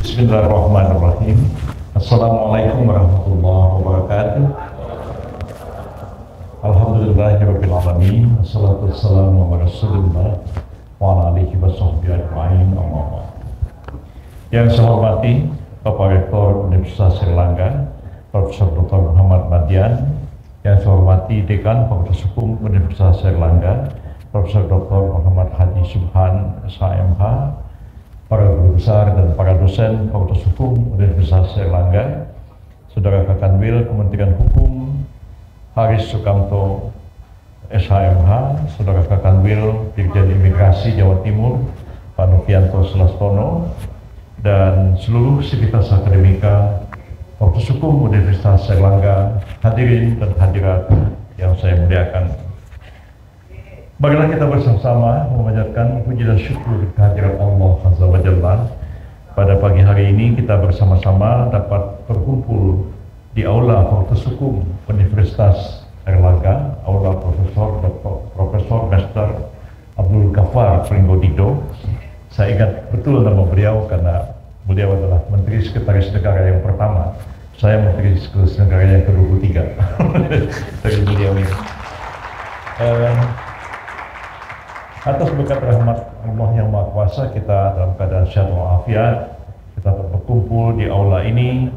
Bismillahirrahmanirrahim. Assalamualaikum warahmatullahi wabarakatuh. Alhamdulillahirabbil alamin. Wassalatu wassalamu ala Rasulillah wa ala alihi washabbihi ajma'in. Amma ba'd. Yang saya hormati Bapak Rektor Universitas Airlangga, Profesor Dr. Muhammad Madian. Yang saya hormati Dekan Fakultas Hukum Universitas Airlangga, Profesor Dr. Muhammad Haji Subhan, SHMH, para guru besar dan para dosen Fakultas Hukum Universitas Airlangga, Saudara Kakanwil Kementerian Hukum Haris Sukamto, SHMH, Saudara Kakanwil Dirjen Imigrasi Jawa Timur Pak Novianto Selastono, dan seluruh sivitas akademika Fakultas Hukum Universitas Airlangga, hadirin dan hadirat yang saya muliakan. Marilah kita bersama-sama memanjatkan puji dan syukur kehadirat Allah Azza wa Jalla. Pada pagi hari ini kita bersama-sama dapat berkumpul di Aula Fakultas Hukum Universitas Airlangga, Aula Profesor Master Abdul Ghaffar Pringodido. Saya ingat betul nama beliau karena beliau adalah Menteri Sekretaris Negara yang pertama. Saya Menteri Sekretaris Negara yang ke-23 dari beliau ini. Atas berkat rahmat Allah yang Maha Kuasa, kita dalam keadaan sehat walafiat, kita berkumpul di aula ini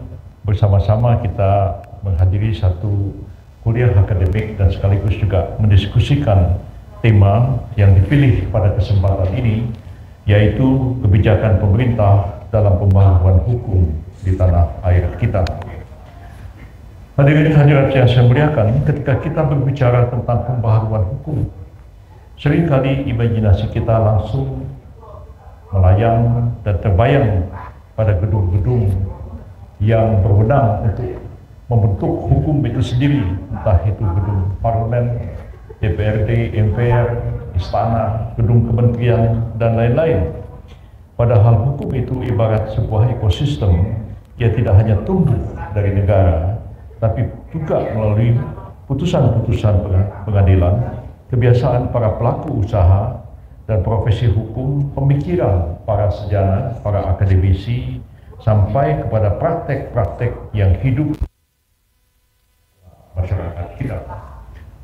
bersama-sama, kita menghadiri satu kuliah akademik dan sekaligus juga mendiskusikan tema yang dipilih pada kesempatan ini, yaitu kebijakan pemerintah dalam pembaharuan hukum di tanah air kita. Hadirin hadirat yang saya muliakan, ketika kita berbicara tentang pembaharuan hukum, seringkali imajinasi kita langsung melayang dan terbayang pada gedung-gedung yang berwenang untuk membentuk hukum itu sendiri, entah itu gedung parlemen, DPRD, MPR, istana, gedung kementerian, dan lain-lain. Padahal hukum itu ibarat sebuah ekosistem yang tidak hanya tumbuh dari negara, tapi juga melalui putusan-putusan pengadilan, kebiasaan para pelaku usaha dan profesi hukum, pemikiran para sejarah, para akademisi, sampai kepada praktek-praktek yang hidup masyarakat kita.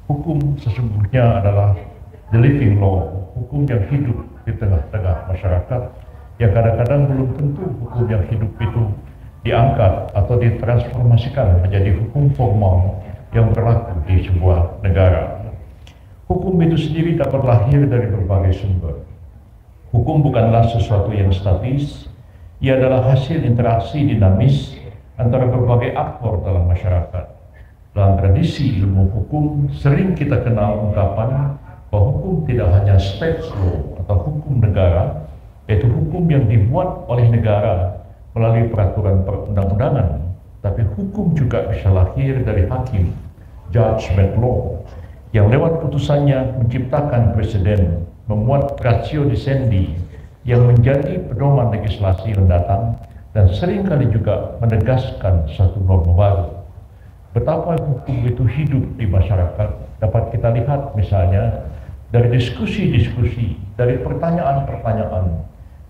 Hukum sesungguhnya adalah the living law, hukum yang hidup di tengah-tengah masyarakat, yang kadang-kadang belum tentu hukum yang hidup itu diangkat atau ditransformasikan menjadi hukum formal yang berlaku di sebuah negara. Hukum itu sendiri dapat lahir dari berbagai sumber. Hukum bukanlah sesuatu yang statis, ia adalah hasil interaksi dinamis antara berbagai aktor dalam masyarakat. Dalam tradisi ilmu hukum, sering kita kenal ungkapan bahwa hukum tidak hanya state law atau hukum negara, yaitu hukum yang dibuat oleh negara melalui peraturan perundang-undangan, tapi hukum juga bisa lahir dari hakim, judgment law, yang lewat putusannya menciptakan presiden, memuat ratio disendi yang menjadi pedoman legislasi mendatang, dan seringkali juga menegaskan satu norma baru. Betapa hukum itu hidup di masyarakat dapat kita lihat misalnya dari diskusi-diskusi, dari pertanyaan-pertanyaan,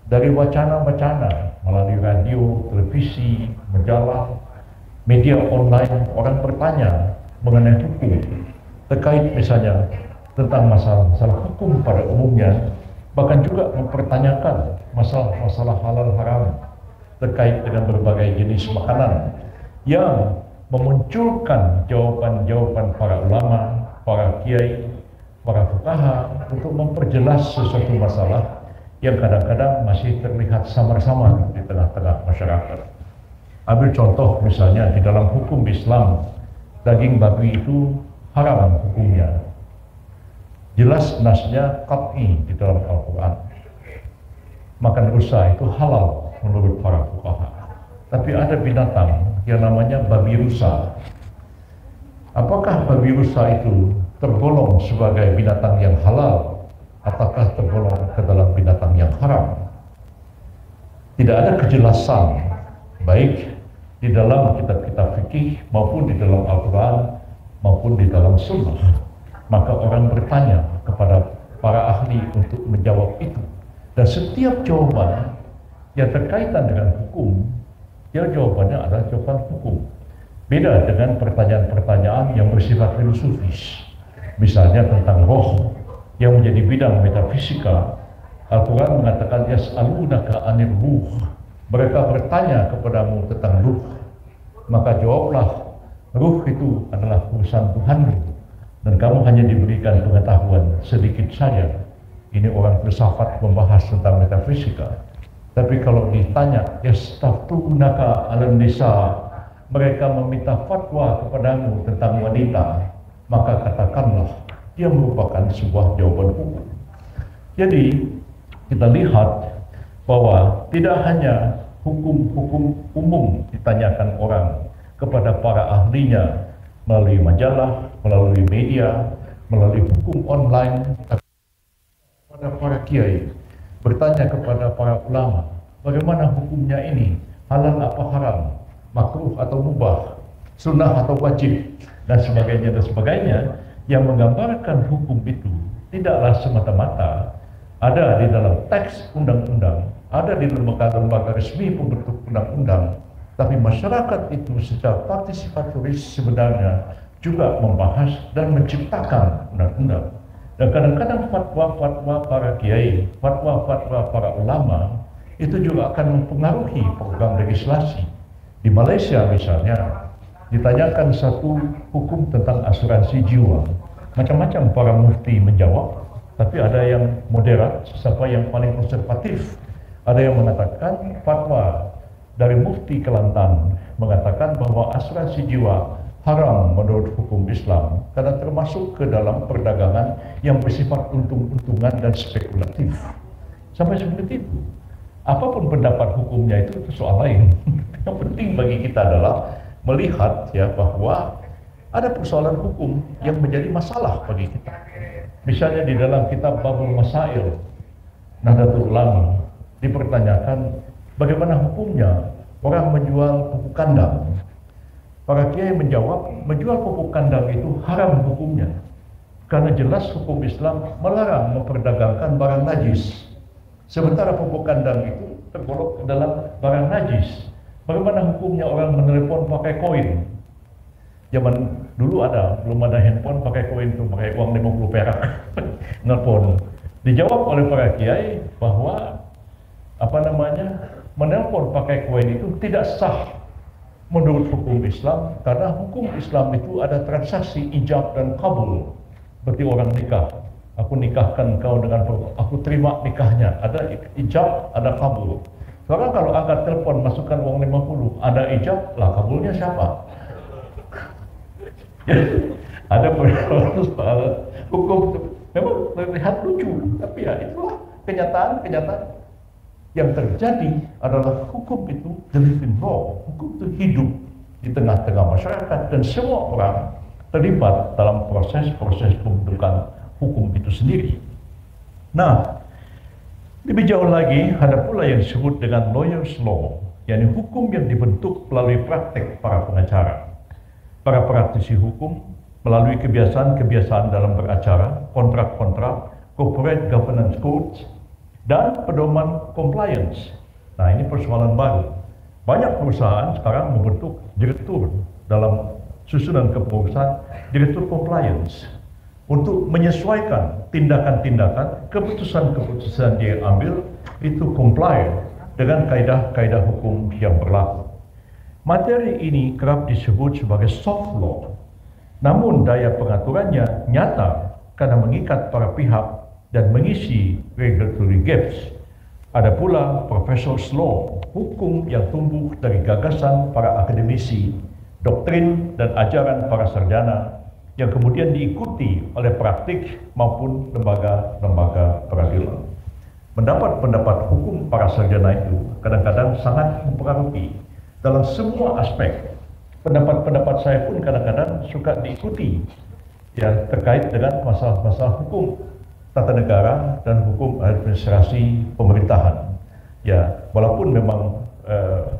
dari wacana-wacana melalui radio, televisi, majalah, media online. Orang bertanya mengenai hukum, terkait misalnya tentang masalah-masalah hukum pada umumnya, bahkan juga mempertanyakan masalah-masalah halal haram terkait dengan berbagai jenis makanan, yang memunculkan jawaban-jawaban para ulama, para kiai, para fuqaha untuk memperjelas sesuatu masalah yang kadang-kadang masih terlihat samar-samar di tengah-tengah masyarakat. Ambil contoh misalnya di dalam hukum Islam, daging babi itu haram hukumnya. Jelas nasnya qat'i di dalam Al-Quran. Makan rusa itu halal menurut para fuqaha. Tapi ada binatang yang namanya babi rusa. Apakah babi rusa itu tergolong sebagai binatang yang halal ataukah tergolong ke dalam binatang yang haram? Tidak ada kejelasan baik di dalam kitab-kitab fikih maupun di dalam Al-Quran maupun di dalam sunnah. Maka orang bertanya kepada para ahli untuk menjawab itu, dan setiap jawaban yang berkaitan dengan hukum, ya jawabannya adalah jawaban hukum. Beda dengan pertanyaan-pertanyaan yang bersifat filosofis, misalnya tentang roh yang menjadi bidang metafisika. Al-Quran mengatakan yas'alunaka 'anil ruh. Mereka bertanya kepadamu tentang ruh. Maka jawablah, ruh itu adalah urusan Tuhanmu dan kamu hanya diberikan pengetahuan sedikit saja. Ini orang filsafat membahas tentang metafisika. Tapi kalau ditanya yastaftunaka 'alan nisa, mereka meminta fatwa kepadamu tentang wanita, maka katakanlah dia merupakan sebuah jawaban hukum. Jadi kita lihat bahwa tidak hanya hukum-hukum umum ditanyakan orang kepada para ahlinya melalui majalah, melalui media, melalui hukum online, tapi kepada para kiai, bertanya kepada para ulama, bagaimana hukumnya ini, halal apa haram, makruh atau mubah, sunnah atau wajib, dan sebagainya, yang menggambarkan hukum itu tidaklah semata-mata ada di dalam teks undang-undang, ada di lembaga-lembaga resmi pembentuk undang-undang, tapi masyarakat itu secara partisipatoris sebenarnya juga membahas dan menciptakan undang-undang. Dan kadang-kadang fatwa-fatwa para kiai, fatwa-fatwa para ulama itu juga akan mempengaruhi program legislasi. Di Malaysia misalnya, ditanyakan satu hukum tentang asuransi jiwa. Macam-macam para mufti menjawab, tapi ada yang moderat, siapa yang paling konservatif. Ada yang mengatakan fatwa dari mufti Kelantan mengatakan bahwa asuransi jiwa haram menurut hukum Islam karena termasuk ke dalam perdagangan yang bersifat untung-untungan dan spekulatif. Sampai seperti itu. Apapun pendapat hukumnya itu soal lain. Yang penting bagi kita adalah melihat ya bahwa ada persoalan hukum yang menjadi masalah bagi kita. Misalnya di dalam kitab Babul Masail Nahdlatul Ulama dipertanyakan bagaimana hukumnya orang menjual pupuk kandang. Para kiai menjawab, menjual pupuk kandang itu haram hukumnya karena jelas hukum Islam melarang memperdagangkan barang najis. Sementara pupuk kandang itu tergolong ke dalam barang najis. Bagaimana hukumnya orang menelepon pakai koin? Zaman dulu belum ada handphone pakai koin itu, pakai uang 50 perak. Nelpon. Dijawab oleh para kiai bahwa menelpon pakai koin itu tidak sah menurut hukum Islam karena hukum Islam itu ada transaksi ijab dan kabul. Seperti orang nikah. Aku nikahkan kau dengan aku terima nikahnya. Ada ijab, ada kabul. Sekarang kalau angkat telepon masukkan uang 50, ada ijab, lah kabulnya siapa? Ada persoalan hukum memang terlihat lucu, tapi ya itulah kenyataan yang terjadi adalah hukum itu the living law. Hukum itu hidup di tengah-tengah masyarakat dan semua orang terlibat dalam proses pembentukan hukum itu sendiri. Nah, lebih jauh lagi ada pula yang disebut dengan lawyer's law, yakni hukum yang dibentuk melalui praktek para pengacara. Para praktisi hukum melalui kebiasaan-kebiasaan dalam beracara, kontrak-kontrak, corporate governance codes, dan pedoman compliance. Nah, ini persoalan baru. Banyak perusahaan sekarang membentuk direktur dalam susunan kepengurusan, direktur compliance, untuk menyesuaikan tindakan-tindakan, keputusan-keputusan dia ambil itu comply dengan kaidah-kaidah hukum yang berlaku. Materi ini kerap disebut sebagai soft law, namun daya pengaturannya nyata karena mengikat para pihak dan mengisi regulatory gaps. Ada pula professional law, hukum yang tumbuh dari gagasan para akademisi, doktrin dan ajaran para sarjana, yang kemudian diikuti oleh praktik maupun lembaga-lembaga peradilan. Pendapat-pendapat hukum para sarjana itu kadang-kadang sangat mempengaruhi dalam semua aspek. Pendapat-pendapat saya pun kadang-kadang suka diikuti yang terkait dengan masalah-masalah hukum tata negara dan hukum administrasi pemerintahan. Ya, walaupun memang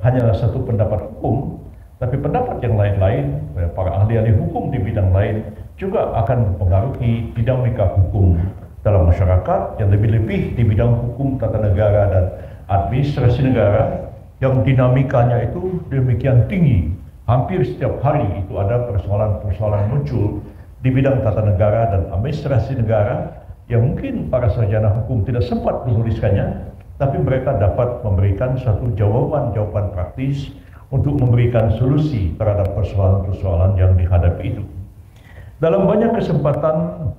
hanyalah satu pendapat hukum, tapi pendapat yang lain-lain, para ahli-ahli hukum di bidang lain juga akan mempengaruhi dinamika hukum dalam masyarakat, yang lebih-lebih di bidang hukum tata negara dan administrasi negara yang dinamikanya itu demikian tinggi. Hampir setiap hari itu ada persoalan-persoalan muncul di bidang tata negara dan administrasi negara yang mungkin para sarjana hukum tidak sempat menuliskannya, tapi mereka dapat memberikan satu jawaban-jawaban praktis untuk memberikan solusi terhadap persoalan-persoalan yang dihadapi itu. Dalam banyak kesempatan,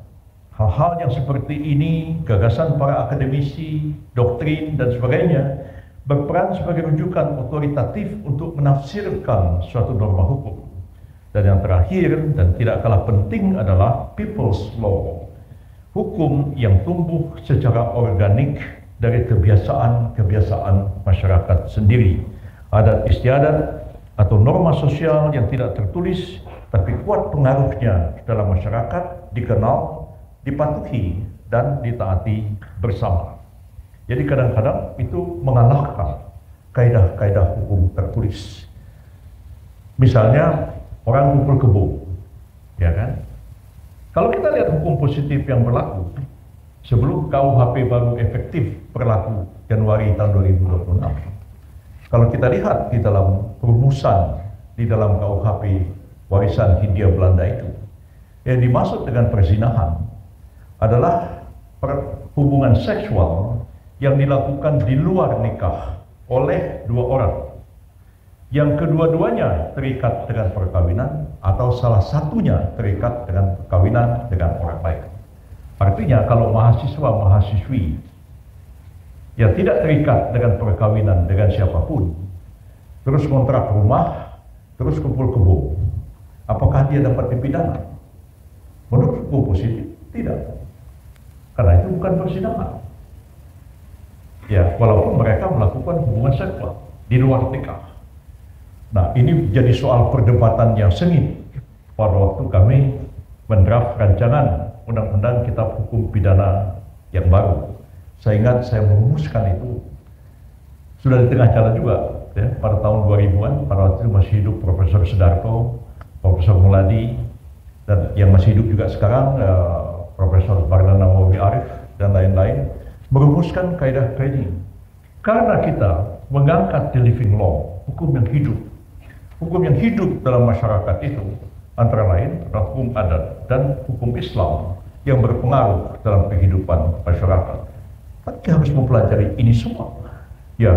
hal-hal yang seperti ini, gagasan para akademisi, doktrin, dan sebagainya, berperan sebagai rujukan otoritatif untuk menafsirkan suatu norma hukum. Dan yang terakhir dan tidak kalah penting adalah people's law, hukum yang tumbuh secara organik dari kebiasaan-kebiasaan masyarakat sendiri, adat istiadat atau norma sosial yang tidak tertulis tapi kuat pengaruhnya dalam masyarakat, dikenal, dipatuhi, dan ditaati bersama. Jadi kadang-kadang itu mengalahkan kaidah-kaidah hukum tertulis. Misalnya orang kumpul kebo, ya kan? Kalau kita lihat hukum positif yang berlaku sebelum KUHP baru efektif berlaku Januari tahun 2026. Kalau kita lihat di dalam perumusan di dalam KUHP warisan Hindia Belanda itu, yang dimaksud dengan perzinahan adalah hubungan seksual yang dilakukan di luar nikah oleh dua orang yang kedua-duanya terikat dengan perkawinan atau salah satunya terikat dengan perkawinan dengan orang lain. Artinya kalau mahasiswa-mahasiswi yang tidak terikat dengan perkawinan dengan siapapun terus kontrak rumah, terus kumpul kebo, apakah dia dapat dipidana? Menurut hukum positif tidak, karena itu bukan perzinahan. Ya, walaupun mereka melakukan hubungan seksual di luar nikah. Nah, ini jadi soal perdebatan yang sengit pada waktu kami mendraft rancangan Undang-Undang Kitab Hukum Pidana yang baru. Saya ingat saya merumuskan itu sudah di tengah jalan juga, ya, pada tahun 2000-an, pada waktu itu masih hidup Profesor Sudarto, Profesor Muladi, dan yang masih hidup juga sekarang Profesor Barna Nawawi Arif dan lain-lain, merumuskan kaidah-kaidah ini. Karena kita mengangkat the living law, hukum yang hidup. Hukum yang hidup dalam masyarakat itu antara lain adalah hukum adat dan hukum Islam yang berpengaruh dalam kehidupan masyarakat. Kita harus mempelajari ini semua. Ya,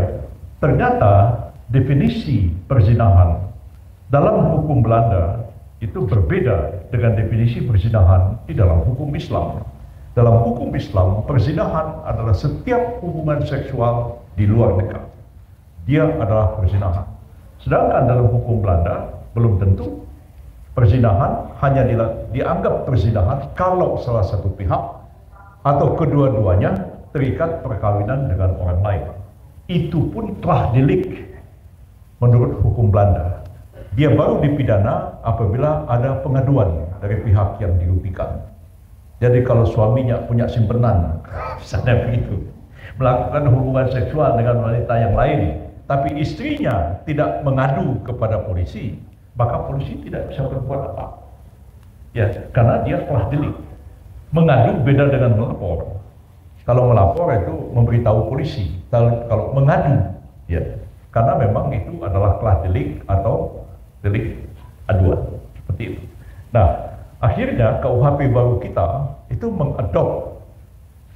ternyata definisi perzinahan dalam hukum Belanda itu berbeda dengan definisi perzinahan di dalam hukum Islam. Dalam hukum Islam, perzinahan adalah setiap hubungan seksual di luar nikah. Dia adalah perzinahan. Sedangkan dalam hukum Belanda, belum tentu perzinahan hanya dianggap perzinahan kalau salah satu pihak atau kedua-duanya terikat perkawinan dengan orang lain. Itu pun telah delik menurut hukum Belanda. Dia baru dipidana apabila ada pengaduan dari pihak yang dirugikan. Jadi kalau suaminya punya simpenan, misalnya begitu, melakukan hubungan seksual dengan wanita yang lain, tapi istrinya tidak mengadu kepada polisi, maka polisi tidak bisa berbuat apa. Ya, karena dia telah delik. Mengadu beda dengan melapor. Kalau melapor itu memberitahu polisi. Kalau mengadu, ya, karena memang itu adalah telah delik atau delik aduan, seperti itu. Nah, akhirnya KUHP baru kita itu mengadop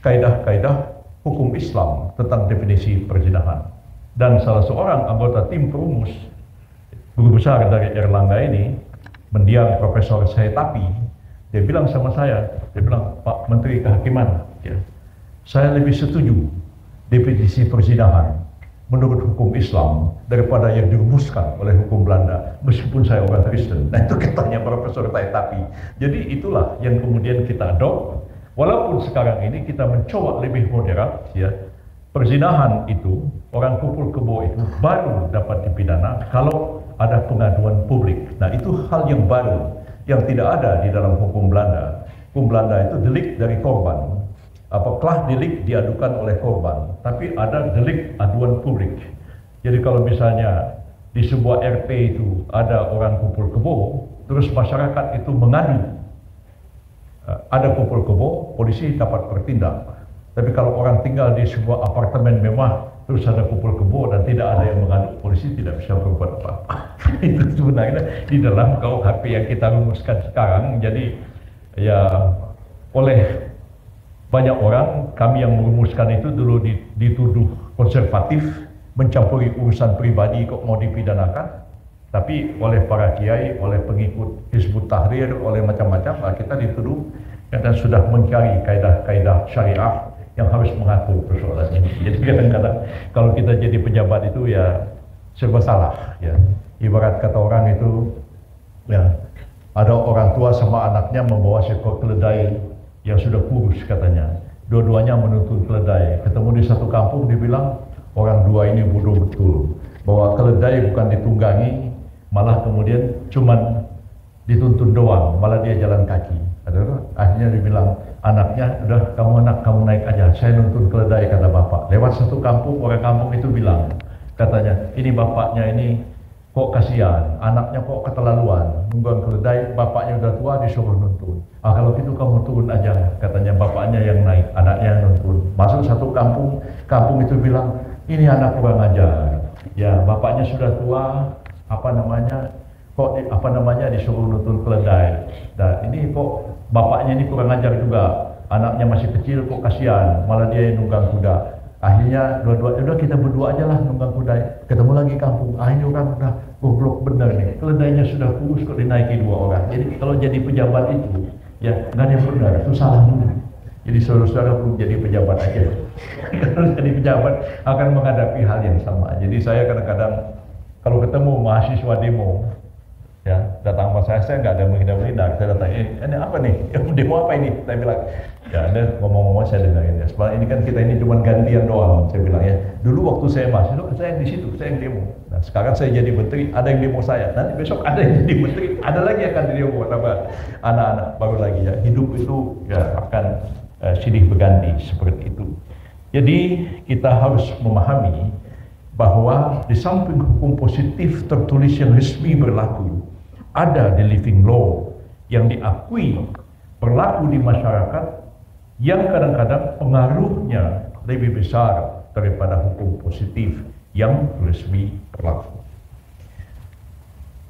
kaidah-kaidah hukum Islam tentang definisi perzinahan. Dan salah seorang anggota tim perumus, guru besar dari Erlangga ini, mendiang Profesor Sayetapi, dia bilang sama saya, dia bilang, Pak Menteri Kehakiman, ya, saya lebih setuju definisi perzinahan menurut hukum Islam daripada yang dirumuskan oleh hukum Belanda, meskipun saya orang Kristen. Nah, itu katanya Profesor Sayetapi. Jadi itulah yang kemudian kita adopt, walaupun sekarang ini kita mencoba lebih moderat, ya. Perzinahan itu, orang kumpul kebo itu baru dapat dipidana kalau ada pengaduan publik. Nah, itu hal yang baru yang tidak ada di dalam hukum Belanda. Hukum Belanda itu delik dari korban. Apakah delik diadukan oleh korban, tapi ada delik aduan publik. Jadi kalau misalnya di sebuah RT itu ada orang kumpul kebo, terus masyarakat itu mengadu, ada kumpul kebo, polisi dapat bertindak. Tapi kalau orang tinggal di sebuah apartemen mewah terus ada kumpul kebo dan tidak ada yang mengadu, polisi tidak bisa berbuat apa-apa. Itu sebenarnya di dalam KUHP yang kita rumuskan sekarang. Jadi ya oleh banyak orang, kami yang merumuskan itu dulu dituduh konservatif, mencampuri urusan pribadi kok mau dipidanakan. Tapi oleh para kiai, oleh pengikut Hizbut Tahrir, oleh macam-macam, kita dituduh dan sudah mencari kaidah-kaidah syariah yang harus mengatur persoalan ini. Jadi kadang-kadang kalau kita jadi pejabat itu ya serba salah. Ya. Ibarat kata orang itu, ya ada orang tua sama anaknya membawa seekor keledai yang sudah kurus katanya. Dua-duanya menuntun keledai. Ketemu di satu kampung, dibilang orang dua ini bodoh betul. Bahwa keledai bukan ditunggangi, malah kemudian cuman dituntun doang, malah dia jalan kaki. Akhirnya dibilang anaknya, udah kamu naik aja, saya nuntun keledai, kata bapak. Lewat satu kampung, orang kampung itu bilang, katanya, ini bapaknya ini kok kasihan, anaknya kok keterlaluan, nunggang keledai, bapaknya udah tua disuruh nuntun. Kalau gitu kamu turun aja, katanya, bapaknya yang naik, anaknya yang nuntun. Masuk satu kampung, kampung itu bilang, ini anak kurang ajar. Ya, bapaknya sudah tua, disuruh nuntun keledai. Dan ini kok bapaknya ini kurang ajar juga, anaknya masih kecil kok kasihan, malah dia yang nunggang kuda. Akhirnya udah kita berdua aja lah nunggang kuda. Ketemu lagi kampung, ini orang udah goblok bener nih, keledainya sudah kurus kok dinaiki dua orang. Jadi kalau jadi pejabat itu ya nggak ada yang benar, itu salah dulu. Jadi saudara-saudara belum jadi pejabat aja. Kalau jadi pejabat akan menghadapi hal yang sama. Jadi saya kadang-kadang kalau ketemu mahasiswa demo, ya datang sama saya nggak ada menghina-menghina. Saya datang, ini apa nih? Demo apa ini? Saya bilang, ya Anda ngomong-ngomong saya dengarin ya. Sebab ini kan kita ini cuma gantian doang. Saya bilang ya. Dulu waktu saya mahasiswa, saya yang di situ, saya yang demo. Nah sekarang saya jadi menteri, ada yang demo saya. Nanti besok ada yang jadi menteri, ada lagi yang akan demo sama anak-anak baru lagi ya. Hidup itu ya akan silih berganti seperti itu. Jadi kita harus memahami bahwa di samping hukum positif tertulis yang resmi berlaku, ada the living law yang diakui berlaku di masyarakat yang kadang-kadang pengaruhnya lebih besar daripada hukum positif yang resmi berlaku.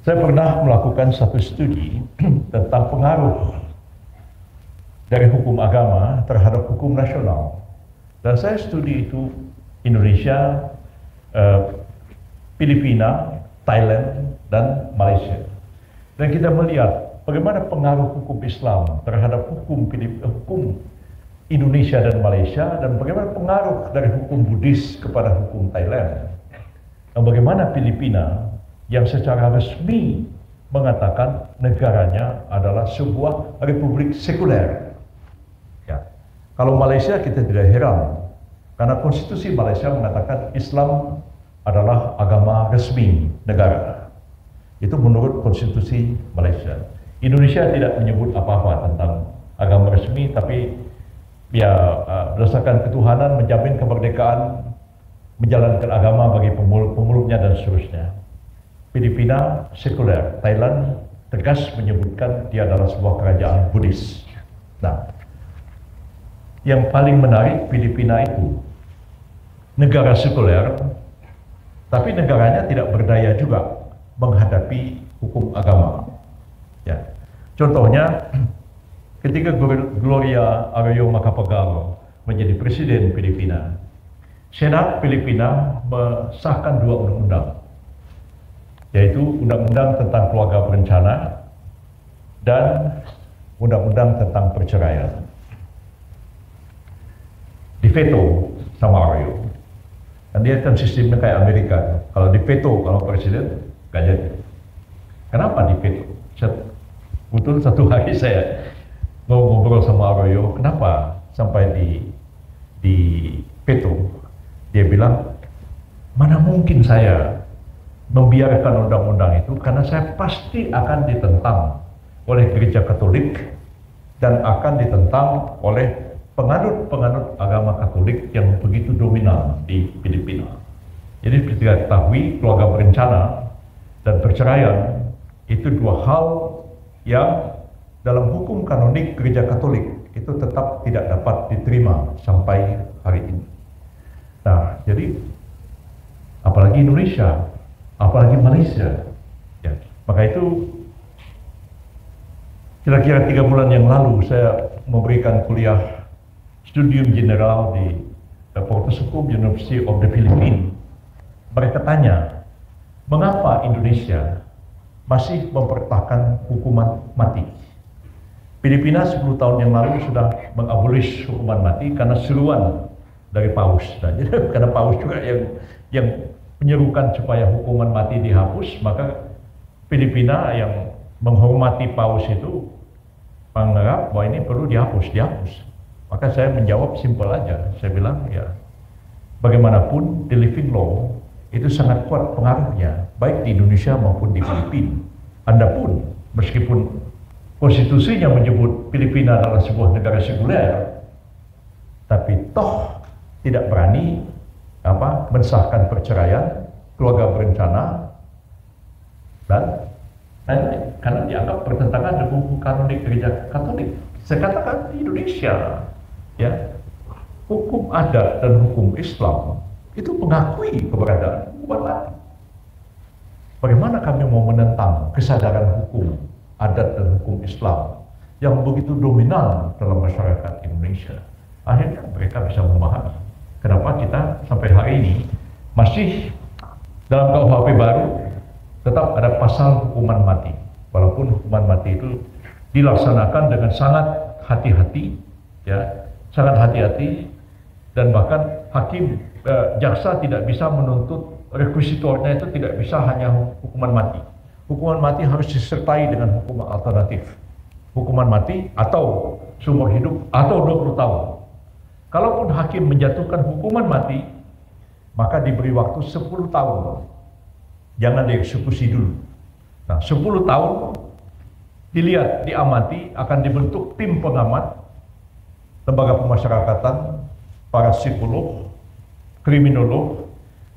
Saya pernah melakukan satu studi tentang pengaruh dari hukum agama terhadap hukum nasional. Dan saya studi itu Indonesia, Filipina, Thailand, dan Malaysia. Dan kita melihat bagaimana pengaruh hukum Islam terhadap hukum Indonesia dan Malaysia, dan bagaimana pengaruh dari hukum Buddhis kepada hukum Thailand. Dan bagaimana Filipina yang secara resmi mengatakan negaranya adalah sebuah republik sekuler. Ya. Kalau Malaysia kita tidak heran, karena konstitusi Malaysia mengatakan Islam adalah agama resmi negara. Itu menurut konstitusi Malaysia. Indonesia tidak menyebut apa-apa tentang agama resmi, tapi ya berdasarkan ketuhanan menjamin kemerdekaan menjalankan agama bagi pemeluknya dan seterusnya. Filipina sekuler, Thailand tegas menyebutkan dia adalah sebuah kerajaan Buddhis. Nah, yang paling menarik, Filipina itu negara sekuler, tapi negaranya tidak berdaya juga menghadapi hukum agama. Ya. Contohnya, ketika Gloria Arroyo Macapagal menjadi presiden Filipina, Senat Filipina mensahkan dua undang-undang, yaitu undang-undang tentang keluarga berencana dan undang-undang tentang perceraian. Diveto sama Arroyo. Dan dia kan sistemnya kayak Amerika. Kalau diveto, kalau presiden, gak jadi. Kenapa diveto? Betul satu hari saya ngobrol sama Arroyo, kenapa sampai di veto? Dia bilang, mana mungkin saya membiarkan undang-undang itu, karena saya pasti akan ditentang oleh gereja Katolik dan akan ditentang oleh penganut-penganut agama Katolik yang begitu dominan di Filipina. Jadi seperti kita ketahui, keluarga berencana dan perceraian itu dua hal yang dalam hukum kanonik gereja Katolik itu tetap tidak dapat diterima sampai hari ini. Nah, jadi apalagi Indonesia, apalagi Malaysia. Ya, maka itu kira-kira 3 bulan yang lalu saya memberikan kuliah studium general di Fakultas Hukum University of the Philippines. Mereka tanya, mengapa Indonesia masih mempertahankan hukuman mati? Filipina 10 tahun yang lalu sudah mengabolish hukuman mati karena seruan dari Paus. Nah, jadi karena Paus juga yang menyerukan supaya hukuman mati dihapus, maka Filipina yang menghormati Paus itu menganggap bahwa ini perlu dihapus. Maka saya menjawab simpel aja, saya bilang ya, bagaimanapun the living law itu sangat kuat pengaruhnya, baik di Indonesia maupun di Filipina. Anda pun, meskipun konstitusinya menyebut Filipina adalah sebuah negara sekuler, tapi toh tidak berani mensahkan perceraian, keluarga berencana, dan karena dianggap bertentangan dengan hukum kanonik gereja Katolik. Saya katakan di Indonesia, ya, hukum adat dan hukum Islam itu mengakui keberadaan hukuman mati. Bagaimana kami mau menentang kesadaran hukum adat dan hukum Islam yang begitu dominan dalam masyarakat Indonesia? Akhirnya mereka bisa memahami kenapa kita sampai hari ini masih dalam KUHP baru tetap ada pasal hukuman mati, walaupun hukuman mati itu dilaksanakan dengan sangat hati-hati, ya, sangat hati-hati, dan bahkan hakim jaksa tidak bisa menuntut, rekuisitornya itu tidak bisa hanya hukuman mati. Hukuman mati harus disertai dengan hukuman alternatif, hukuman mati atau seumur hidup atau 20 tahun. Kalaupun hakim menjatuhkan hukuman mati, maka diberi waktu 10 tahun. Jangan dieksekusi dulu. Nah, 10 tahun dilihat, diamati, akan dibentuk tim pengamat, lembaga pemasyarakatan, para psikolog, kriminolog.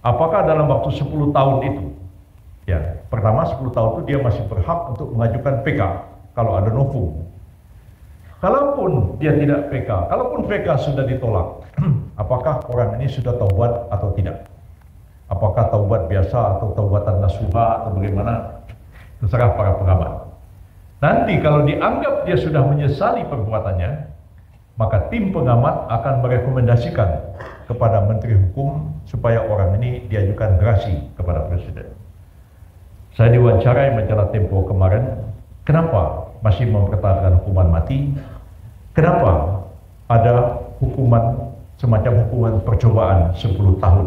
Apakah dalam waktu 10 tahun itu, ya, pertama 10 tahun itu dia masih berhak untuk mengajukan PK kalau ada novum. Kalaupun dia tidak PK, kalaupun PK sudah ditolak, apakah orang ini sudah taubat atau tidak? Apakah taubat biasa atau taubatan nasuha atau bagaimana? Terserah para pengamat. Nanti kalau dianggap dia sudah menyesali perbuatannya, maka tim pengamat akan merekomendasikan kepada Menteri Hukum supaya orang ini diajukan gerasi kepada Presiden. Saya diwawancarai majalah Tempo kemarin, kenapa masih mempertahankan hukuman mati? Kenapa ada hukuman semacam hukuman percobaan 10 tahun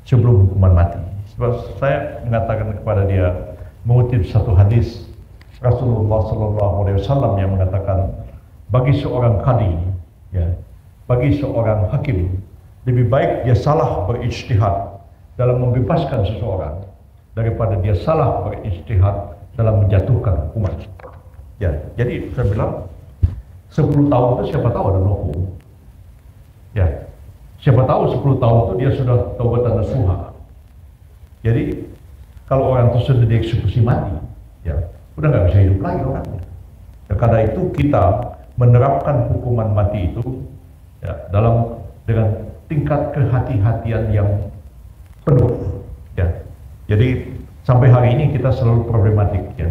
sebelum hukuman mati? Sebab saya mengatakan kepada dia, mengutip satu hadis Rasulullah SAW yang mengatakan, bagi seorang qadi, ya, bagi seorang hakim, lebih baik dia salah berijtihad dalam membebaskan seseorang daripada dia salah berijtihad dalam menjatuhkan hukuman. Ya, jadi saya bilang 10 tahun itu siapa tahu ada hukum. Ya, siapa tahu 10 tahun itu dia sudah taubatan nasuha. Jadi kalau orang itu sudah dieksekusi mati, ya udah nggak bisa hidup lagi orangnya. Ya, karena itu kita menerapkan hukuman mati itu, ya, dengan tingkat kehati-hatian yang penuh. Ya, jadi sampai hari ini kita selalu problematik. Ya,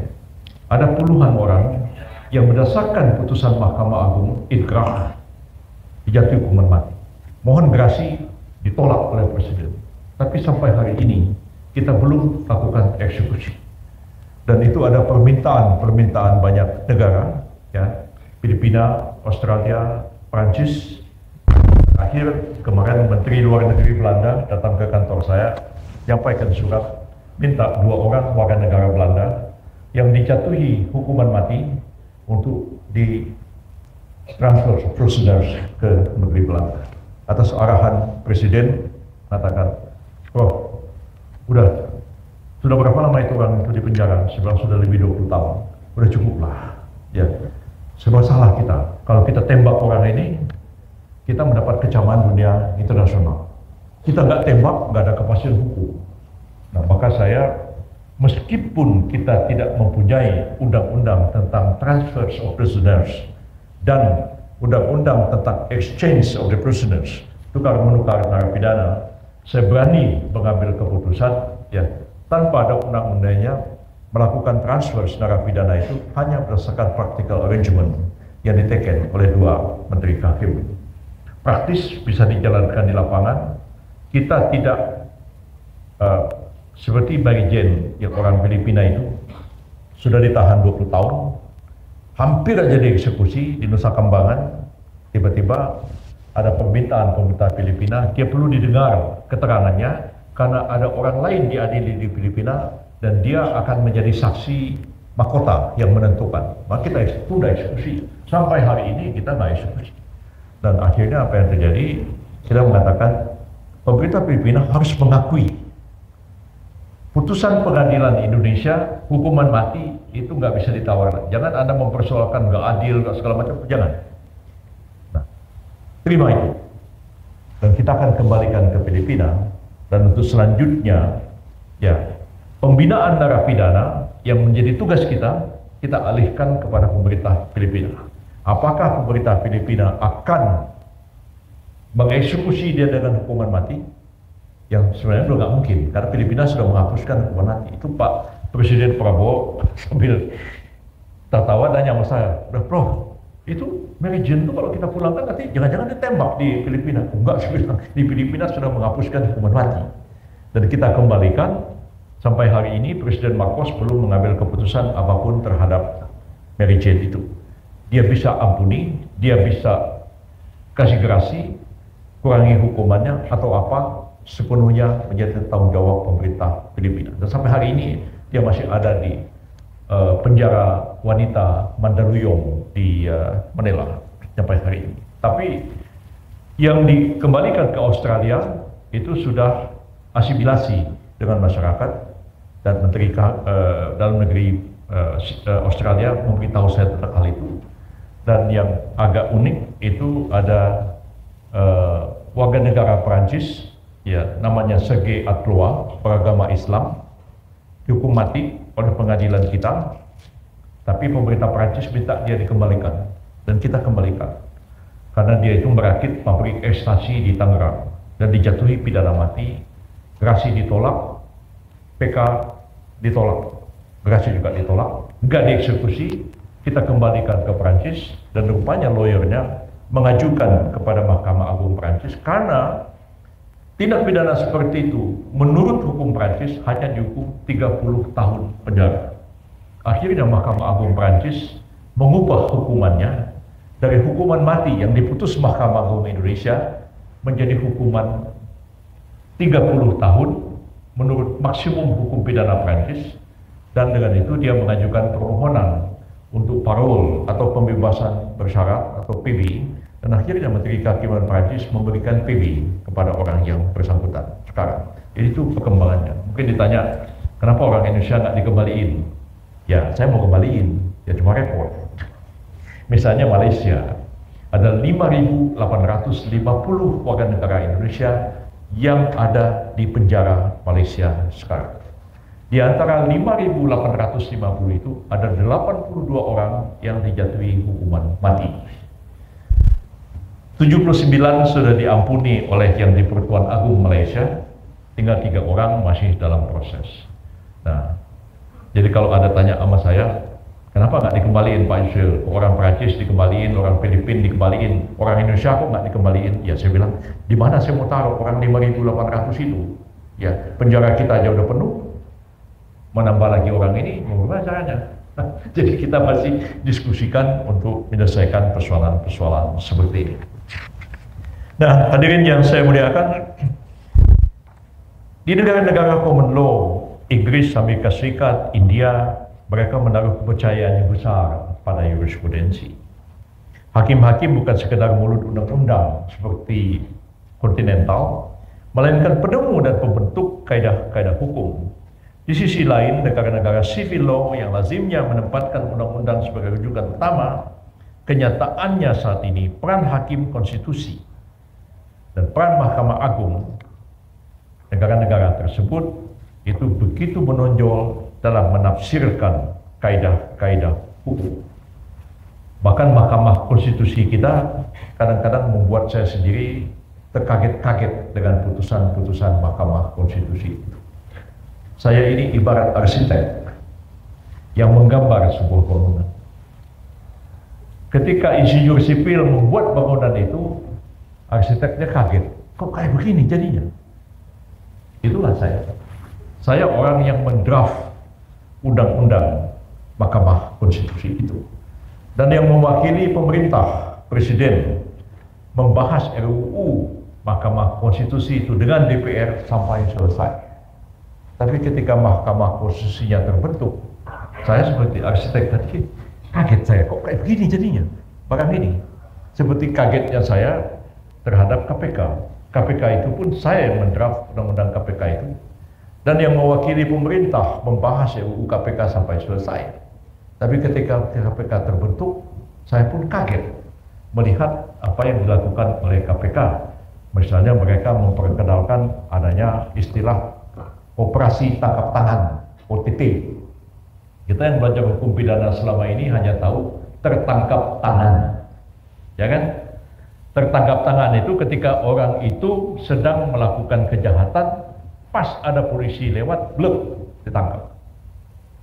ada puluhan orang yang berdasarkan putusan Mahkamah Agung inkrah dijatuhi hukuman mati. Mohon gerasi ditolak oleh Presiden. Tapi sampai hari ini kita belum lakukan eksekusi. Dan itu ada permintaan banyak negara, ya, Filipina, Australia, Prancis. Akhir kemarin Menteri Luar Negeri Belanda datang ke kantor saya, menyampaikan surat minta 2 orang warga negara Belanda yang dijatuhi hukuman mati untuk di transfer procedures ke negeri Belanda. Atas arahan Presiden mengatakan, oh, sudah berapa lama itu orang itu di penjara? Sebenarnya sudah lebih 20 tahun. Udah cukup lah. Ya, sebab salah kita. Kalau kita tembak orang ini, kita mendapat kecaman dunia internasional. Kita nggak tembak, nggak ada kepastian hukum. Nah, maka saya, meskipun kita tidak mempunyai undang-undang tentang transfers of prisoners dan undang-undang tentang exchange of the prisoners, tukar menukar narapidana, saya berani mengambil keputusan ya tanpa ada undang-undangnya melakukan transfer narapidana itu hanya berdasarkan practical arrangement yang diteken oleh dua menteri hakim. Praktis bisa dijalankan di lapangan. Kita tidak seperti Mary Jane yang orang Filipina itu sudah ditahan 20 tahun, hampir aja dieksekusi di Nusa Kambangan. Tiba-tiba ada permintaan pemerintah Filipina, dia perlu didengar keterangannya karena ada orang lain diadili di Filipina dan dia akan menjadi saksi mahkota yang menentukan. Maka kita tunda eksekusi. Sampai hari ini kita nggak eksekusi. Dan akhirnya apa yang terjadi? Kita mengatakan pemerintah Filipina harus mengakui putusan pengadilan Indonesia hukuman mati itu nggak bisa ditawar. Jangan Anda mempersoalkan nggak adil, nggak segala macam. Jangan. Nah, terima itu. Dan kita akan kembalikan ke Filipina. Dan untuk selanjutnya, ya pembinaan narapidana yang menjadi tugas kita, kita alihkan kepada pemerintah Filipina. Apakah pemerintah Filipina akan mengeksekusi dia dengan hukuman mati? Yang sebenarnya belum nggak mungkin, karena Filipina sudah menghapuskan hukuman mati. Itu Pak Presiden Prabowo sambil tertawa nanya sama saya, Prof, itu Mary Jane itu kalau kita pulangkan nanti jangan-jangan ditembak di Filipina. Enggak, saya bilang, di Filipina sudah menghapuskan hukuman mati. Dan kita kembalikan. Sampai hari ini Presiden Marcos belum mengambil keputusan apapun terhadap Mary Jane itu. Dia bisa ampuni, dia bisa kasih gerasi, kurangi hukumannya atau apa, sepenuhnya menjadi tanggung jawab pemerintah Filipina. Dan sampai hari ini dia masih ada di penjara wanita Mandaluyong di Manila sampai hari ini. Tapi yang dikembalikan ke Australia itu sudah asimilasi dengan masyarakat. Dan Menteri Dalam Negeri Australia memberitahu saya tentang hal itu. Dan yang agak unik itu ada warga negara Perancis, ya namanya Sergei Atloa, beragama Islam, dihukum mati oleh pengadilan kita. Tapi pemerintah Perancis minta dia dikembalikan, dan kita kembalikan karena dia itu merakit pabrik ekstasi di Tangerang dan dijatuhi pidana mati. Gerasi ditolak, PK ditolak, gerasi juga ditolak, nggak dieksekusi, kita kembalikan ke Perancis dan rupanya lawyernya mengajukan kepada Mahkamah Agung Perancis karena tindak pidana seperti itu menurut hukum Perancis hanya dihukum 30 tahun penjara. Akhirnya Mahkamah Agung Perancis mengubah hukumannya dari hukuman mati yang diputus Mahkamah Agung Indonesia menjadi hukuman 30 tahun menurut maksimum hukum pidana Prancis, dan dengan itu dia mengajukan permohonan untuk parol atau pembebasan bersyarat atau PB, dan akhirnya Menteri Kehakiman Prancis memberikan PB kepada orang yang bersangkutan sekarang. Jadi itu perkembangannya. Mungkin ditanya, kenapa orang Indonesia nggak dikembaliin? Ya, saya mau kembaliin, ya cuma repot. Misalnya Malaysia, ada 5.850 warga negara Indonesia yang ada di penjara Malaysia sekarang. Di antara 5.850 itu ada 82 orang yang dijatuhi hukuman mati. 79 sudah diampuni oleh yang di Pertuan Agung Malaysia, tinggal 3 orang masih dalam proses. Nah, jadi kalau ada tanya sama saya, kenapa nggak dikembaliin Pak Yusril? Orang Prancis dikembaliin, orang Filipina dikembaliin, orang Indonesia kok nggak dikembaliin? Ya saya bilang, di mana saya mau taruh orang 5.800 itu? Ya penjara kita aja udah penuh, menambah lagi orang ini, bagaimana caranya? Jadi kita masih diskusikan untuk menyelesaikan persoalan-persoalan seperti ini. Nah, hadirin yang saya muliakan, di negara-negara common law, Inggris, Amerika Serikat, India, mereka menaruh kepercayaan yang besar pada jurisprudensi. Hakim-hakim bukan sekedar mulut undang-undang seperti kontinental, melainkan penemu dan pembentuk kaidah-kaidah hukum. Di sisi lain, negara-negara civil law yang lazimnya menempatkan undang-undang sebagai rujukan utama, kenyataannya saat ini peran hakim konstitusi dan peran Mahkamah Agung negara-negara tersebut itu begitu menonjol dalam menafsirkan kaidah-kaidah hukum. Bahkan Mahkamah Konstitusi kita kadang-kadang membuat saya sendiri terkaget-kaget dengan putusan-putusan Mahkamah Konstitusi itu. Saya ini ibarat arsitek yang menggambar sebuah bangunan. Ketika insinyur sipil membuat bangunan itu, arsiteknya kaget. Kok kayak begini jadinya? Itulah saya. Saya orang yang mendraft undang-undang Mahkamah Konstitusi itu. Dan yang mewakili pemerintah, Presiden, membahas RUU Mahkamah Konstitusi itu dengan DPR sampai selesai. Tapi ketika Mahkamah Konstitusinya terbentuk, saya seperti arsitek tadi, kaget saya, kok kayak begini jadinya barang ini. Seperti kagetnya saya terhadap KPK. KPK itu pun saya yang mendraft undang-undang KPK itu. Dan yang mewakili pemerintah membahas RUU KPK sampai selesai. Tapi ketika KPK terbentuk, saya pun kaget melihat apa yang dilakukan oleh KPK. Misalnya mereka memperkenalkan adanya istilah operasi tangkap tangan, OTT. Kita yang belajar hukum pidana selama ini hanya tahu tertangkap tangan, ya kan? Tertangkap tangan itu ketika orang itu sedang melakukan kejahatan, pas ada polisi lewat, blek, ditangkap.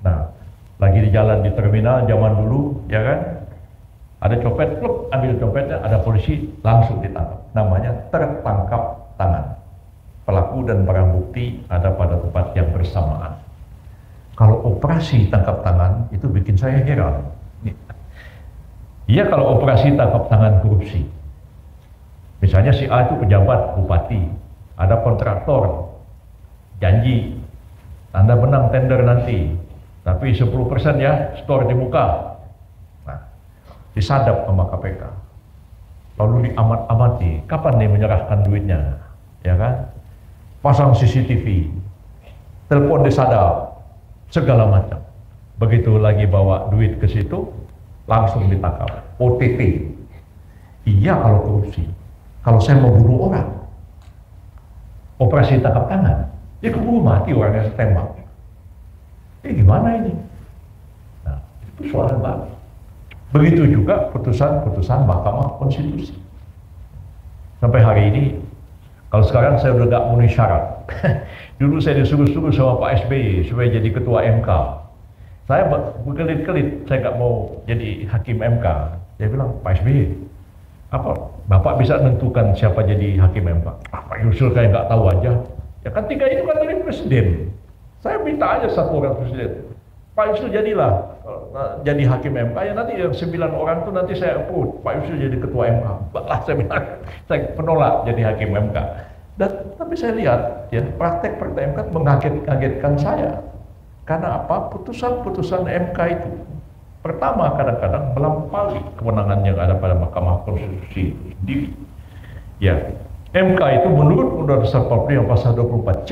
Nah, lagi di jalan di terminal zaman dulu, ya kan? Ada copet, blek, ambil copetnya, ada polisi, langsung ditangkap. Namanya tertangkap tangan. Pelaku dan barang bukti ada pada tempat yang bersamaan. Kalau operasi tangkap tangan itu bikin saya heran. Iya, kalau operasi tangkap tangan korupsi. Misalnya si A itu pejabat, bupati, ada kontraktor, janji, Anda menang tender nanti, tapi 10% ya, store di muka. Nah, disadap sama KPK. Lalu diamat-amati, kapan nih menyerahkan duitnya, ya kan? Pasang CCTV, telepon disadap, segala macam. Begitu lagi bawa duit ke situ, langsung ditangkap. OTT. Iya kalau korupsi. Kalau saya mau bunuh orang, operasi tangkap tangan, ya keburu mati orang yang tembak. Gimana ini? Nah, itu soal baru. Begitu juga putusan-putusan Mahkamah Konstitusi. Sampai hari ini, kalau sekarang saya udah gak memenuhi syarat. Dulu saya disuruh-suruh sama Pak SBY supaya jadi ketua MK. Saya berkelit-kelit, saya nggak mau jadi hakim MK. Dia bilang, Pak SBY, apa Bapak bisa menentukan siapa jadi hakim MK? Pak Yusril kayak nggak tahu aja. Ya kan 3 itu kan dari Presiden. Saya minta aja 1 orang Presiden. Pak Yusril jadilah jadi hakim MK, ya nanti yang 9 orang itu nanti saya approve. Pak Yusril jadi ketua MK. Baiklah, saya bilang, saya penolak jadi hakim MK. Dan tapi saya lihat ya praktek-praktek MK mengagetkan saya. Karena apa? Putusan-putusan MK itu pertama kadang-kadang melampaui kewenangan yang ada pada Mahkamah Konstitusi sendiri. Ya, MK itu menurut Undang-Undang Dasar 45 pasal 24C,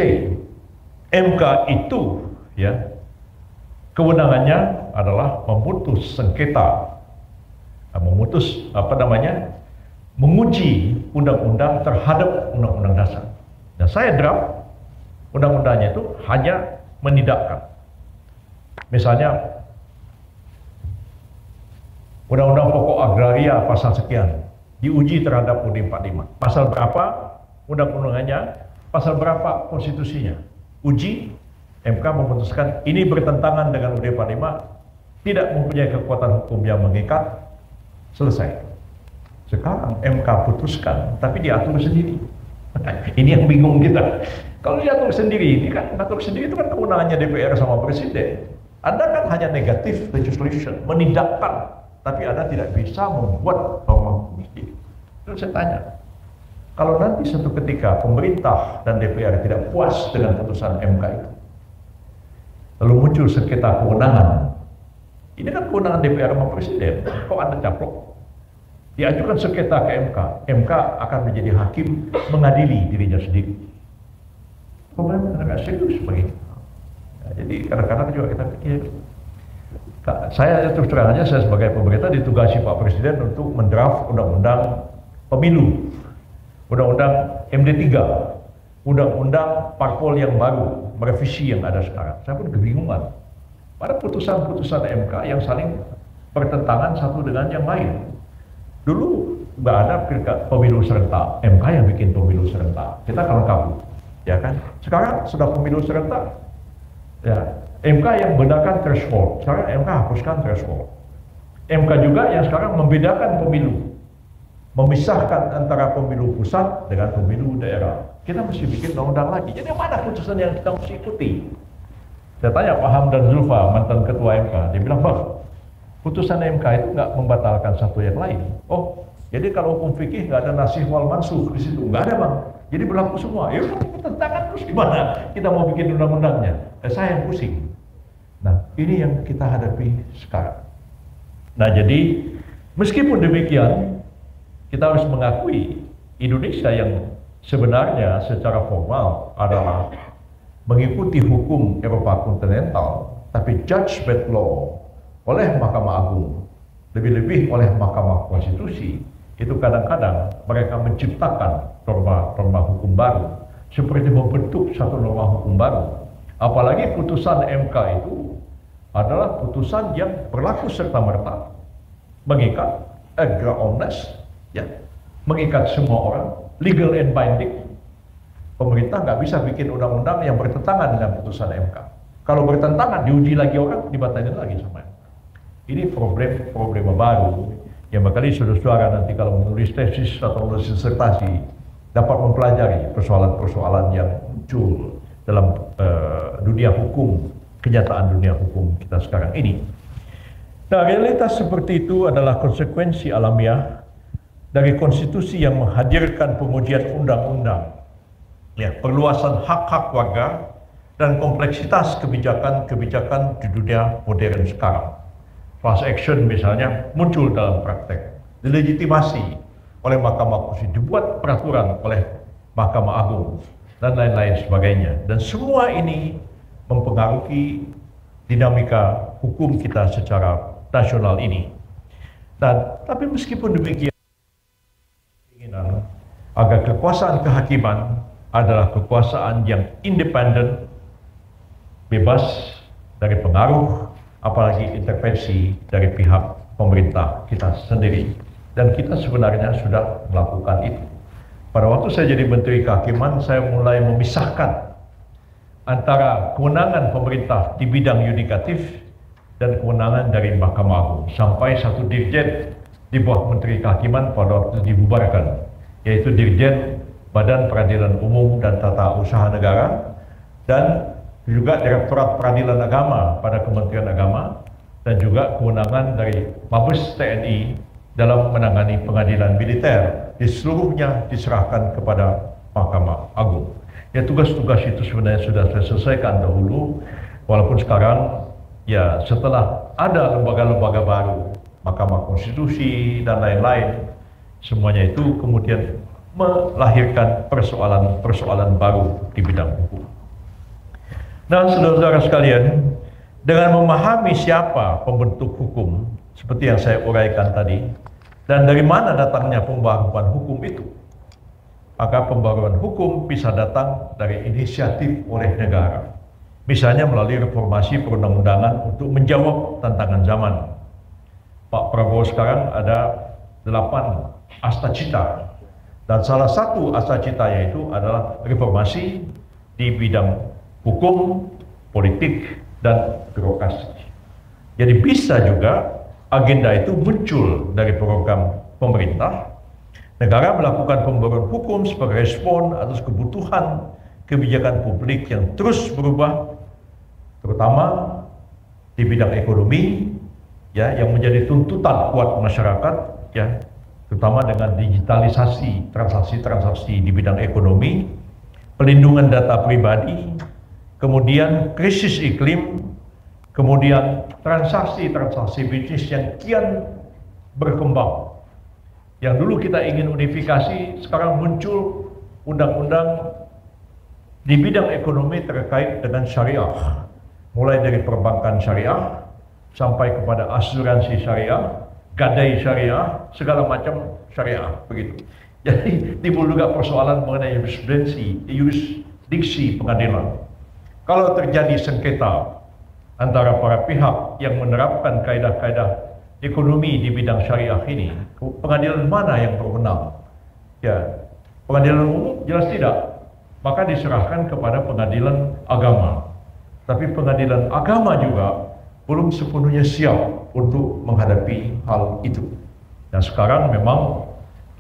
MK itu ya kewenangannya adalah memutus sengketa, menguji undang-undang terhadap undang-undang dasar. Dan saya draft undang-undangnya itu hanya menidakkan. Misalnya Undang-Undang Pokok Agraria pasal sekian diuji terhadap UUD 45. Pasal berapa undang-undangnya, pasal berapa konstitusinya. Uji, MK memutuskan ini bertentangan dengan UUD 45, tidak mempunyai kekuatan hukum yang mengikat, selesai. Sekarang MK putuskan, tapi diatur sendiri. Ini yang bingung kita. Kalau diatur sendiri, ini kan atur sendiri itu kan kewenangannya DPR sama Presiden. Anda kan hanya negatif legislation, menidakkan, tapi Anda tidak bisa membuat norma hukum sendiri. Terus saya tanya, kalau nanti suatu ketika pemerintah dan DPR tidak puas dengan putusan MK itu, lalu muncul sengketa kewenangan, ini kan kewenangan DPR sama Presiden, kok Anda caplok? Diajukan sengketa ke MK, MK akan menjadi hakim mengadili dirinya sendiri. Problem agak serius begitu. Nah, jadi kadang-kadang juga kita pikir, saya terus terang aja, saya sebagai pemerintah ditugasi Pak Presiden untuk mendraft undang-undang pemilu, undang-undang MD3, undang-undang parpol yang baru, merevisi yang ada sekarang. Saya pun kebingungan. Pada putusan-putusan MK yang saling bertentangan satu dengan yang lain. Dulu nggak ada pemilu serentak, MK yang bikin pemilu serentak. Kita kalau kabur, ya kan? Sekarang sudah pemilu serentak, ya MK yang benarkan threshold. Sekarang MK hapuskan threshold. MK juga yang sekarang membedakan pemilu, memisahkan antara pemilu pusat dengan pemilu daerah. Kita mesti bikin undang-undang lagi. Jadi mana putusan yang kita mesti ikuti? Saya tanya Pak Hamdan Zulfa, mantan ketua MK, dia bilang, Bang, putusan MK itu nggak membatalkan satu yang lain. Oh, jadi kalau hukum fikih nggak ada nasih wal mansuh di situ, nggak ada bang. Jadi berlaku semua. Ya udah bertentangan terus gimana? Kita mau bikin undang-undangnya. Saya yang pusing. Nah, ini yang kita hadapi sekarang. Nah, jadi meskipun demikian, kita harus mengakui Indonesia yang sebenarnya secara formal adalah mengikuti hukum Eropa kontinental, tapi judgment law oleh Mahkamah Agung, lebih-lebih oleh Mahkamah Konstitusi, itu kadang-kadang mereka menciptakan norma-norma hukum baru, seperti membentuk satu norma hukum baru. Apalagi putusan MK itu adalah putusan yang berlaku serta-merta, mengikat, erga omnes, ya, mengikat semua orang, legal and binding. Pemerintah nggak bisa bikin undang-undang yang bertentangan dengan putusan MK. Kalau bertentangan, diuji lagi orang, dibatalkan lagi sama MK. Ini problem baru yang bakal saudara-saudara nanti kalau menulis tesis atau menulis disertasi dapat mempelajari persoalan-persoalan yang muncul dalam dunia hukum, kenyataan dunia hukum kita sekarang ini. Nah, realitas seperti itu adalah konsekuensi alamiah dari konstitusi yang menghadirkan pengujian undang-undang, ya, perluasan hak-hak warga dan kompleksitas kebijakan-kebijakan di dunia modern sekarang. Class action misalnya muncul dalam praktek, dilegitimasi oleh Mahkamah Konstitusi, dibuat peraturan oleh Mahkamah Agung, dan lain-lain sebagainya. Dan semua ini mempengaruhi dinamika hukum kita secara nasional ini. Dan tapi meskipun demikian, agar kekuasaan kehakiman adalah kekuasaan yang independen, bebas dari pengaruh, apalagi intervensi dari pihak pemerintah kita sendiri. Dan kita sebenarnya sudah melakukan itu. Pada waktu saya jadi Menteri Kehakiman, saya mulai memisahkan antara kewenangan pemerintah di bidang yudikatif dan kewenangan dari Mahkamah Agung. Sampai satu dirjen di bawah Menteri Kehakiman pada waktu dibubarkan, yaitu Dirjen Badan Peradilan Umum dan Tata Usaha Negara, dan juga Direktorat Peradilan Agama pada Kementerian Agama, dan juga kewenangan dari Mabes TNI dalam menangani pengadilan militer. Di seluruhnya diserahkan kepada Mahkamah Agung. Ya, tugas-tugas itu sebenarnya sudah saya selesaikan dahulu, walaupun sekarang ya setelah ada lembaga-lembaga baru, Mahkamah Konstitusi dan lain-lain, semuanya itu kemudian melahirkan persoalan-persoalan baru di bidang hukum. Nah, saudara-saudara sekalian, dengan memahami siapa pembentuk hukum, seperti yang saya uraikan tadi, dan dari mana datangnya pembaharuan hukum itu, maka pembaharuan hukum bisa datang dari inisiatif oleh negara. Misalnya melalui reformasi perundang-undangan untuk menjawab tantangan zaman. Pak Prabowo sekarang ada 8 astacita, dan salah satu astacita yaitu adalah reformasi di bidang hukum, politik, dan birokrasi. Jadi bisa juga agenda itu muncul dari program pemerintah. Negara melakukan pembaharuan hukum sebagai respon atas kebutuhan kebijakan publik yang terus berubah, terutama di bidang ekonomi, ya, yang menjadi tuntutan kuat masyarakat, ya, terutama dengan digitalisasi transaksi-transaksi di bidang ekonomi, pelindungan data pribadi, kemudian krisis iklim, kemudian transaksi-transaksi bisnis yang kian berkembang. Yang dulu kita ingin unifikasi, sekarang muncul undang-undang di bidang ekonomi terkait dengan syariah, mulai dari perbankan syariah sampai kepada asuransi syariah, gadai syariah, segala macam syariah, begitu. Jadi timbul juga persoalan mengenai jurisdiksi pengadilan. Kalau terjadi sengketa antara para pihak yang menerapkan kaidah-kaidah ekonomi di bidang syariah ini, pengadilan mana yang berwenang? Ya, pengadilan umum jelas tidak, maka diserahkan kepada pengadilan agama. Tapi pengadilan agama juga belum sepenuhnya siap untuk menghadapi hal itu. Dan sekarang memang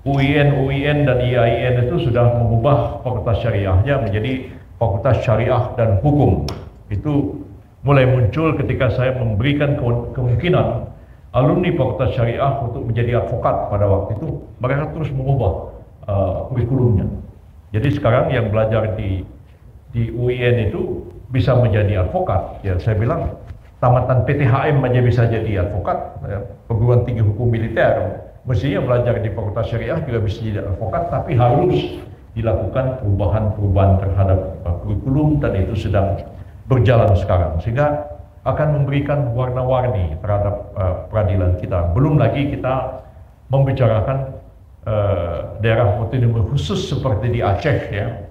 UIN dan IAIN itu sudah mengubah fakultas syariahnya menjadi fakultas syariah dan hukum. Itu mulai muncul ketika saya memberikan kemungkinan alumni fakultas syariah untuk menjadi advokat pada waktu itu. Mereka terus mengubah kurikulumnya. Jadi sekarang yang belajar di UIN itu bisa menjadi advokat. Ya, saya bilang tamatan PTHM aja bisa jadi advokat, ya, perguruan tinggi hukum militer. Mestinya belajar di fakultas syariah juga bisa jadi advokat, tapi harus dilakukan perubahan-perubahan terhadap kurikulum, dan itu sedang berjalan sekarang, sehingga akan memberikan warna-warni terhadap peradilan kita. Belum lagi kita membicarakan daerah otonomi khusus seperti di Aceh, ya,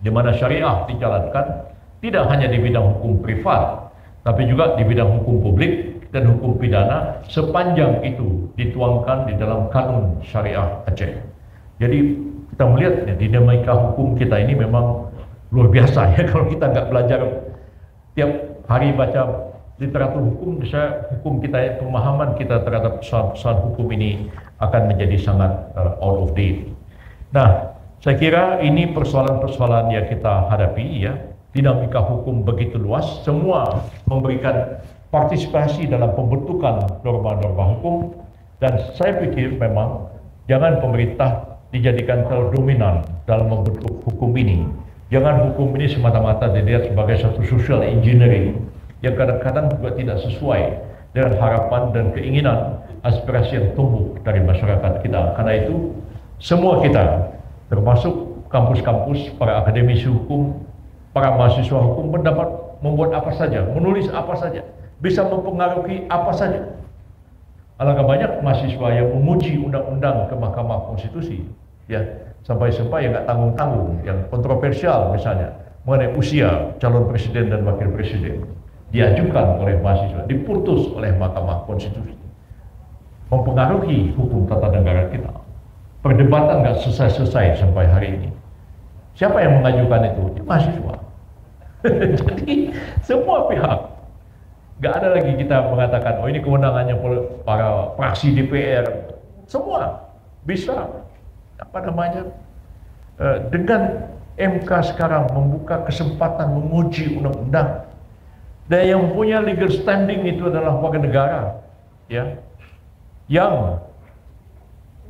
di mana syariah dijalankan tidak hanya di bidang hukum privat, tapi juga di bidang hukum publik dan hukum pidana, sepanjang itu dituangkan di dalam kanun syariah Aceh. Jadi kita melihat ya, dinamika hukum kita ini memang luar biasa ya. Kalau kita nggak belajar tiap hari baca literatur hukum, hukum kita, pemahaman kita terhadap persoalan hukum ini akan menjadi sangat out of date. Nah, saya kira ini persoalan-persoalan yang kita hadapi ya. Dinamika hukum begitu luas, semua memberikan partisipasi dalam pembentukan norma-norma hukum, dan saya pikir memang jangan pemerintah dijadikan terlalu dominan dalam membentuk hukum ini. Jangan hukum ini semata-mata dilihat sebagai satu social engineering yang kadang-kadang juga tidak sesuai dengan harapan dan keinginan aspirasi yang tumbuh dari masyarakat kita. Karena itu semua kita, termasuk kampus-kampus, para akademisi hukum, para mahasiswa hukum, mendapat membuat apa saja, menulis apa saja, bisa mempengaruhi apa saja. Alangkah banyak mahasiswa yang memuji undang-undang ke Mahkamah Konstitusi, ya, sampai-sampai yang nggak tanggung-tanggung, yang kontroversial misalnya mengenai usia calon presiden dan wakil presiden, diajukan oleh mahasiswa, diputus oleh Mahkamah Konstitusi, mempengaruhi hukum tata negara kita. Perdebatan nggak selesai-selesai sampai hari ini. Siapa yang mengajukan itu? Ya, mahasiswa. Jadi semua pihak, nggak ada lagi kita mengatakan, oh ini kewenangannya para fraksi DPR. Semua bisa, apa namanya, dengan MK sekarang membuka kesempatan menguji undang-undang, dan yang punya legal standing itu adalah warga negara, ya, yang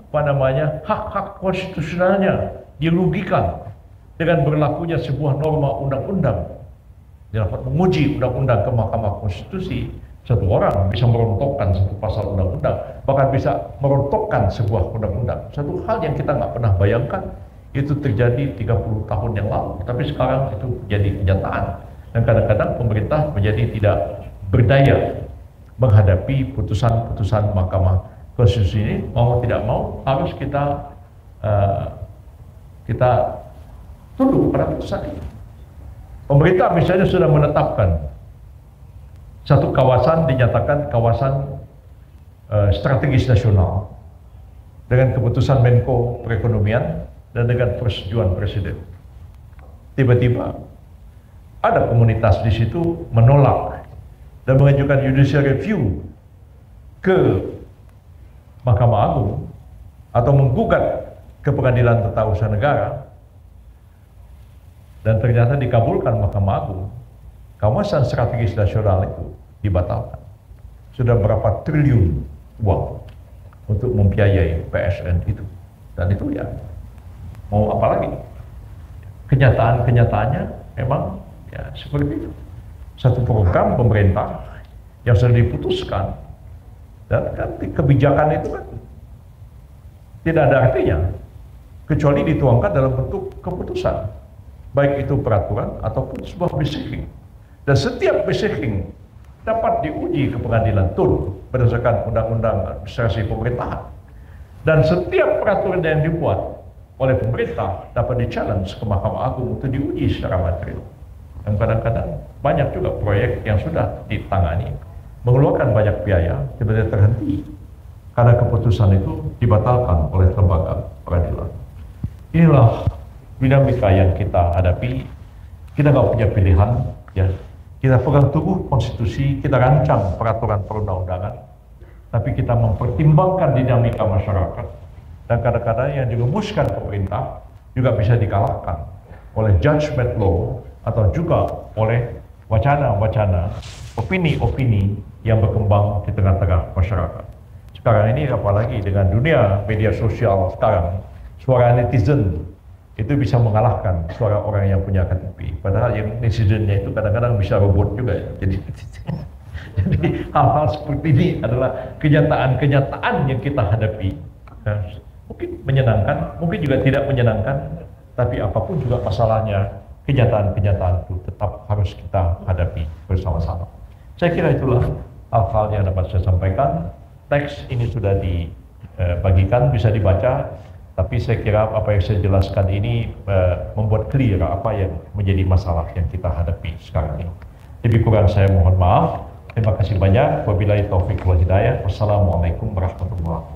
apa namanya, hak-hak konstitusionalnya dirugikan dengan berlakunya sebuah norma undang-undang. Dapat menguji undang-undang ke Mahkamah Konstitusi, satu orang bisa merontokkan satu pasal undang-undang, bahkan bisa merontokkan sebuah undang-undang. Satu hal yang kita nggak pernah bayangkan, itu terjadi 30 tahun yang lalu, tapi sekarang itu jadi kenyataan. Dan kadang-kadang pemerintah menjadi tidak berdaya menghadapi putusan-putusan Mahkamah Konstitusi ini. Mau tidak mau harus kita tunduk pada putusan ini. Pemerintah misalnya sudah menetapkan satu kawasan dinyatakan kawasan strategis nasional dengan keputusan Menko Perekonomian dan dengan persetujuan Presiden. Tiba-tiba ada komunitas di situ menolak dan mengajukan judicial review ke Mahkamah Agung atau menggugat ke Pengadilan Tata Usaha Negara, dan ternyata dikabulkan Mahkamah Agung. Kawasan strategis nasional itu dibatalkan. Sudah berapa triliun uang untuk membiayai PSN itu, dan itu ya mau apa lagi? Kenyataannya memang ya seperti itu. Satu program pemerintah yang sudah diputuskan, dan kan kebijakan itu kan tidak ada artinya kecuali dituangkan dalam bentuk keputusan, baik itu peraturan ataupun sebuah basic. Dan setiap basic dapat diuji ke pengadilan tun berdasarkan undang-undang administrasi pemerintahan. Dan setiap peraturan yang dibuat oleh pemerintah dapat di-challenge ke Mahkamah Agung untuk diuji secara material. Dan kadang-kadang banyak juga proyek yang sudah ditangani, mengeluarkan banyak biaya, tiba-tiba terhenti karena keputusan itu dibatalkan oleh lembaga peradilan. Inilah dinamika yang kita hadapi. Kita nggak punya pilihan, ya. Kita pegang teguh konstitusi, kita rancang peraturan perundang-undangan, tapi kita mempertimbangkan dinamika masyarakat, dan kadang-kadang yang dirumuskan pemerintah juga bisa dikalahkan oleh judgment law atau juga oleh wacana-wacana, opini-opini yang berkembang di tengah-tengah masyarakat. Sekarang ini apalagi dengan dunia media sosial sekarang, suara netizen itu bisa mengalahkan suara orang yang punya KTP. Padahal yang netizennya itu kadang-kadang bisa robot juga ya. Jadi hal-hal seperti ini adalah kenyataan-kenyataan yang kita hadapi. Mungkin menyenangkan, mungkin juga tidak menyenangkan, tapi apapun juga masalahnya, kenyataan-kenyataan itu tetap harus kita hadapi bersama-sama. Saya kira itulah hal-hal yang dapat saya sampaikan. Teks ini sudah dibagikan, bisa dibaca, tapi saya kira apa yang saya jelaskan ini membuat clear apa yang menjadi masalah yang kita hadapi sekarang ini. Lebih kurang saya mohon maaf. Terima kasih banyak. Wabillahi taufiq wal hidayah. Wassalamualaikum warahmatullahi wabarakatuh.